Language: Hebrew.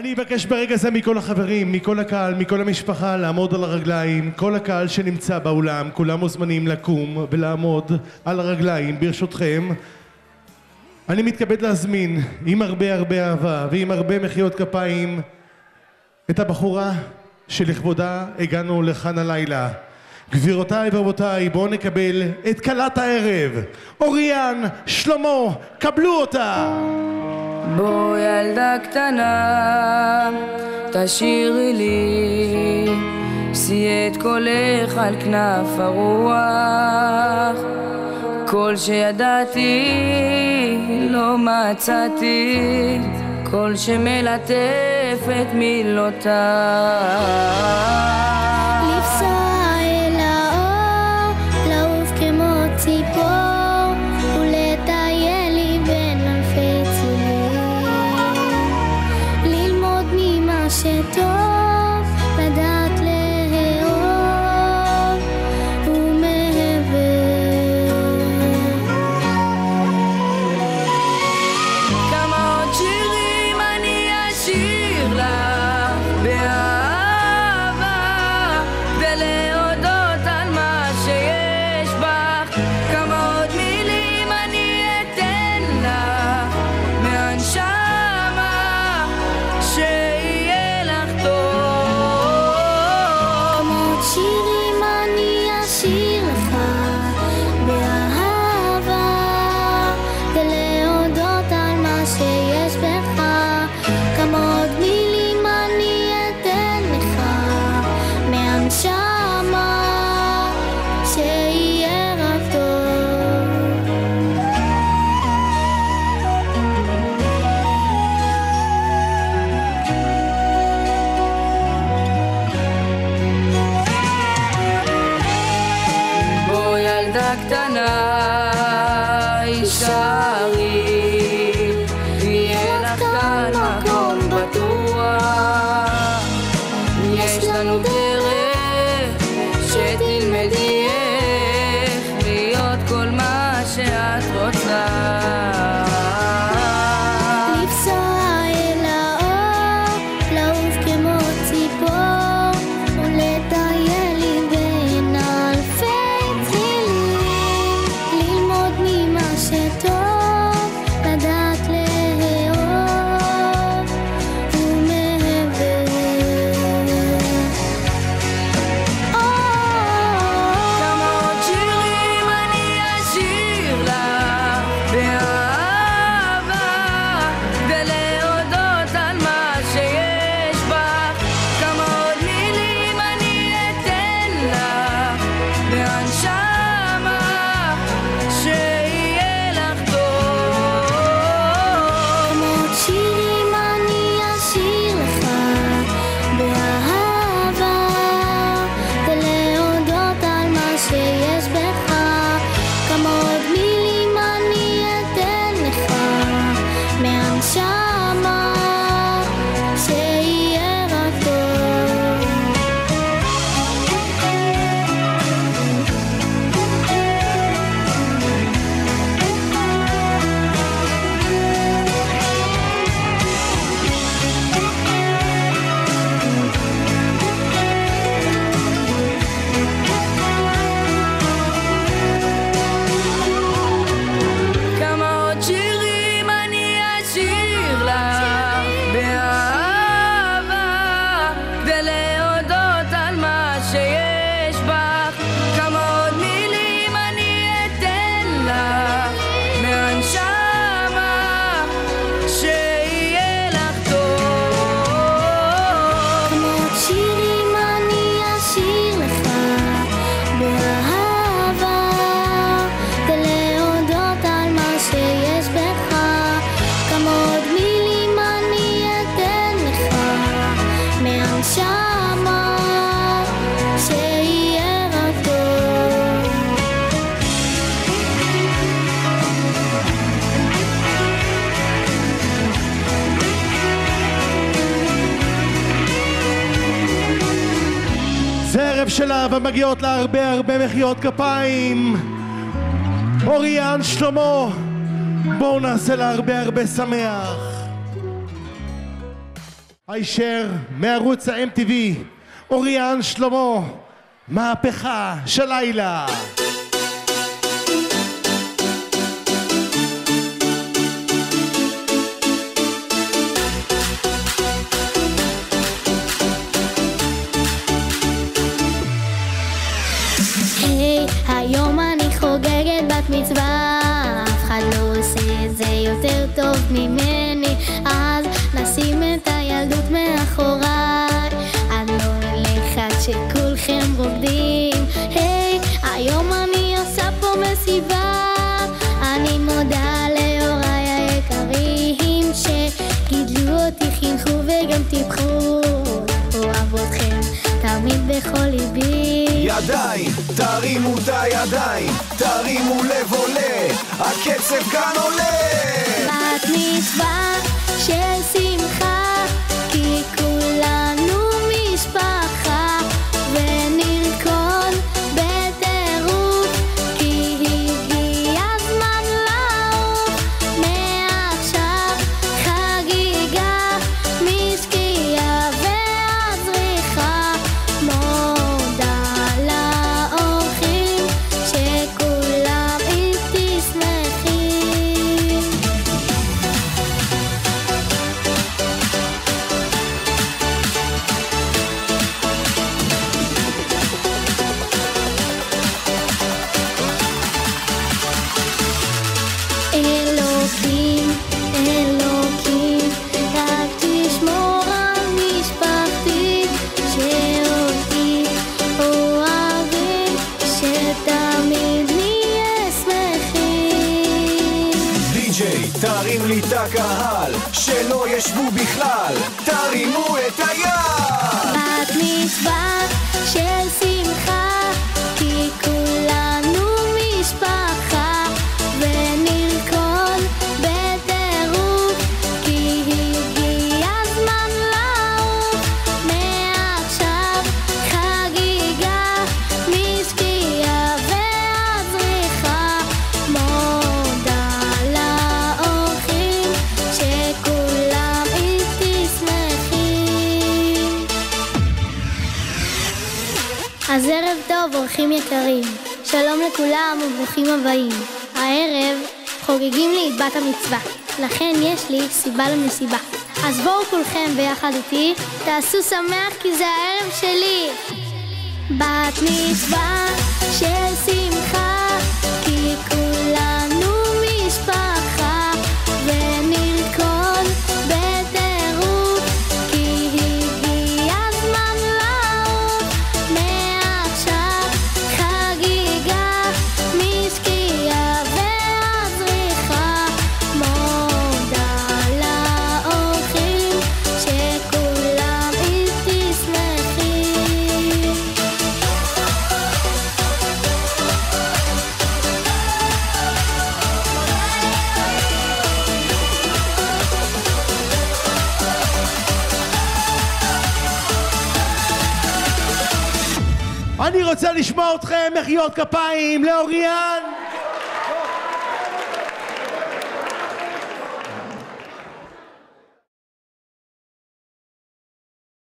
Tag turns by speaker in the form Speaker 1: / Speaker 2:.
Speaker 1: אני אבקש ברגע זה מכל החברים, מכל הקהל, מכל המשפחה לעמוד על הרגליים. כל הקהל שנמצא באולם, כולם מוזמנים לקום ולעמוד על הרגליים ברשותכם. אני מתכבד להזמין עם הרבה הרבה אהבה ועם הרבה מחיאות כפיים את הבחורה שלכבודה הגענו לכאן הלילה. גבירותיי ורבותיי, בואו נקבל את כלת הערב, אוריאן שלמה, קבלו אותה.
Speaker 2: בוא ילדה קטנה, תשאירי לי, שאי את קולך על כנף הרוח. כל שידעתי לא מצאתי, כל שמלטף את מילותיי.
Speaker 3: לפסוע אל האור, לעוף כמו ציפור, ולטייל לי בין אלפי צילים, ללמוד ממה שטוב, לדעת לאהוב ומעבר.
Speaker 2: כמה עוד שירים אני אשיר לך באהבה, ולהודות על מה שיש בך. כמה עוד מילים אני אתן לך מהנשמה, שיהיה לך טוב.
Speaker 3: כמה עוד שירים אני אשיר לך באהבה, ולהודות על מה שיש בך. כמה עוד מילים אני אתן לך מהנשמה, שיהיה רק טוב.
Speaker 2: בוא ילדה קטנה, הישארי, יהיה לך כאן מקום בטוח. יש לנו דרך שתלמדי איך להיות כל מה שאת רוצה.
Speaker 3: לפסוע אל האור, לעוף כמו ציפור, ולטייל לי בין אלפי צלילים, ללמוד ממה שטוב, לדעת לאהוב ומעבר.
Speaker 2: כמה עוד שירים אני אשיר לך באהבה, ולהודות על מה שיש בך. כמה עוד מילים אני אתן לך מהנשמה, שיהיה לך טוב.
Speaker 3: כמה עוד שירים אני אשיר לך באהבה, ולהודות על מה שיש בך. כמה עוד מילים אני אתן לך מהנשמה, שיהיה רק טוב.
Speaker 2: כמה עוד שירים אני אשיר לך באהבה, ולהודות על מה שיש בך. כמה עוד מילים אני אתן לך מהנשמה, שיהיה לך טוב.
Speaker 3: כמה עוד שירים אני אשיר לך באהבה, ולהודות על מה שיש בך. כמה עוד מילים אני אתן לך מהנשמה, שיהיה רק טוב.
Speaker 1: זה ערב שלה ומגיעות לה הרבה הרבה מחיאות כפיים. אוריאן שלמה, בואו נעשה לה הרבה הרבה שמח. הישר מערוץ ה-MTV, אוריאן שלמה, מהפכה של לילה.
Speaker 3: היום אני חוגגת בת מצווה, אף אחד לא עושה את זה יותר טוב ממני, אז נשים את הילדות מאחוריי, אני לא אלך עד שכולכם רוקדים. היי, היום אני עושה פה מסיבה, אני מודה להוריי היקרים שגידלו אותי, חינכו וגם טיפחו, אוהב אתכם תמיד בכל ליבי.
Speaker 4: ידיים, תרימו את הידיים, תרימו לב עולה, הקצב כאן עולה.
Speaker 3: בת מצווה של שמחה, כי כולנו משפחה, ונרקוד בטירוף, כי הגיע הזמן לעוף. מעכשיו חגיגה משקיעה ועד זריחה, מודה לאורחים שכולם איתי שמחים. אלוקים, אלוקים, רק תשמור על משפחתי, שאותי אוהבים, שתמיד נהיה שמחים.
Speaker 4: די-ג'יי, תרים לי את הקהל, שלא ישבו בכלל, תרימו את היד.
Speaker 3: בת מצווה של שמחה, כי כולנו משפחה, ונרקוד בטירוף, כי הגיע הזמן לעוף. מעכשיו חגיגה משקיעה ועד זריחה, מודה לאורחים שכולם איתי שמחים. אז ערב טוב אורחים יקרים, שלום לכולם וברוכים הבאים. הערב חוגגים לי את בת המצווה, לכן יש לי סיבה למסיבה. אז בואו כולכם ביחד איתי, תעשו שמח כי זה הערב שלי. בת מצווה של שמחה, כי כולנו משפחה, ונרקוד בטירוף, כי הגיע הזמן לעוף. מעכשיו חגיגה משקיעה ועד זריחה, מודה לאורחים שכולם איתי שמחים.
Speaker 1: אני רוצה לשמוע אתכם מחיאות כפיים לאוריאן.